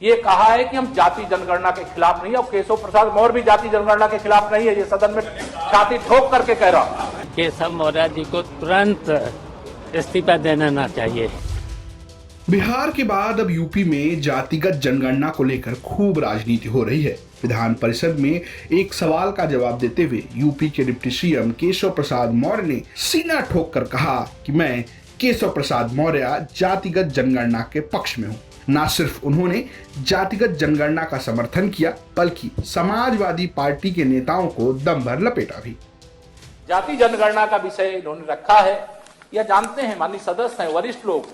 ये कहा है कि हम जाति जनगणना के खिलाफ नहीं है, और केशव प्रसाद मौर्य भी जाति जनगणना के खिलाफ नहीं है। ये सदन में छाती ठोक करके कह रहा हूं। केशव मौर्य जी को तुरंत इस्तीफा देना चाहिए। बिहार के बाद अब यूपी में जातिगत जनगणना को लेकर खूब राजनीति हो रही है। विधान परिषद में एक सवाल का जवाब देते हुए यूपी के डिप्टी सीएम केशव प्रसाद मौर्य ने सीना ठोक कर कहा कि मैं केशव प्रसाद मौर्य जातिगत जनगणना के पक्ष में हूँ। न सिर्फ उन्होंने जातिगत जनगणना का समर्थन किया, बल्कि समाजवादी पार्टी के नेताओं को दम भर लपेटा भी। जाति जनगणना का विषय इन्होंने रखा है, यह जानते हैं, माननीय सदस्य हैं, वरिष्ठ लोग,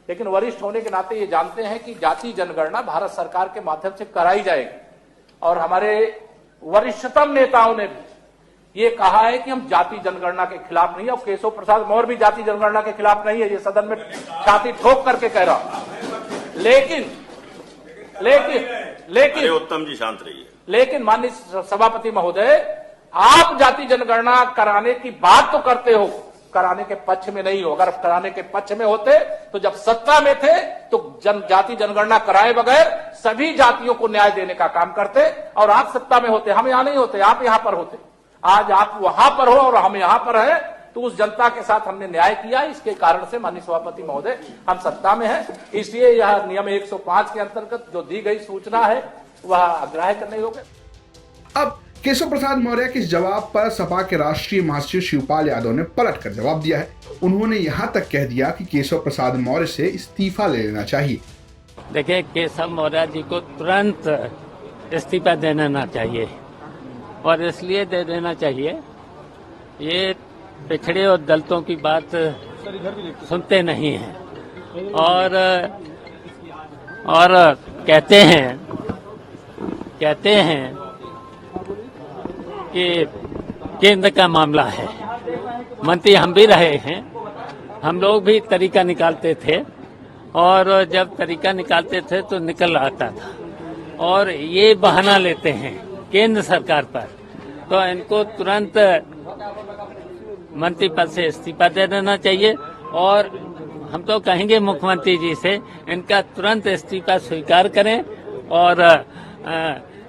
लेकिन वरिष्ठ होने के नाते ये जानते हैं कि जाति जनगणना भारत सरकार के माध्यम से कराई जाएगी। और हमारे वरिष्ठतम नेताओं ने भी ये कहा है कि हम जाति जनगणना के खिलाफ नहीं है, और केशव प्रसाद मौर्य भी जाति जनगणना के खिलाफ नहीं है। ये सदन में छाती ठोक करके कह रहा हूं। लेकिन उत्तम जी शांत रहिए। लेकिन माननीय सभापति महोदय, आप जाति जनगणना कराने की बात तो करते हो, कराने के पक्ष में नहीं हो। अगर कराने के पक्ष में होते तो जब सत्ता में थे तो जाति जनगणना कराए बगैर सभी जातियों को न्याय देने का काम करते, और आप सत्ता में होते। हम यहां नहीं होते, आप यहां पर होते। आज आप वहां पर हो और हम यहां पर हैं, तो उस जनता के साथ हमने न्याय किया। इसके कारण से माननीय सभापति महोदय हम सत्ता में हैं, इसलिए यह नियम 105 के अंतर्गत जो दी गई सूचना है वह अग्राह्य करने योग्य। अब केशव प्रसाद मौर्य के इस जवाब पर सपा के राष्ट्रीय महासचिव शिवपाल यादव ने पलटकर जवाब दिया है। उन्होंने यहां तक कह दिया कि केशव प्रसाद मौर्य से इस्तीफा ले लेना चाहिए। देखिए, केशव मौर्य जी को तुरंत इस्तीफा देना चाहिए, और इसलिए दे देना चाहिए, ये पिछड़े और दलितों की बात सुनते नहीं हैं, और कहते हैं कि केंद्र का मामला है। मंत्री हम भी रहे हैं, हम लोग भी तरीका निकालते थे, और जब तरीका निकालते थे तो निकल आता था। और ये बहाना लेते हैं केंद्र सरकार पर, तो इनको तुरंत मंत्री पद से इस्तीफा दे देना चाहिए। और हम तो कहेंगे मुख्यमंत्री जी से इनका तुरंत इस्तीफा स्वीकार करें, और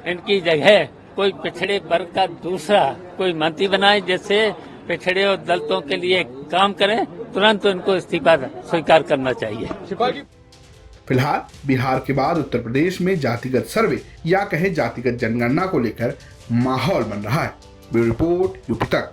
इनकी जगह कोई पिछड़े वर्ग का दूसरा कोई मंत्री बनाए, जिससे पिछड़े और दलितों के लिए काम करें। तुरंत उनको इस्तीफा स्वीकार करना चाहिए। फिलहाल बिहार के बाद उत्तर प्रदेश में जातिगत सर्वे या कहे जातिगत जनगणना को लेकर माहौल बन रहा है। ब्यूरो रिपोर्ट, यूपी तक।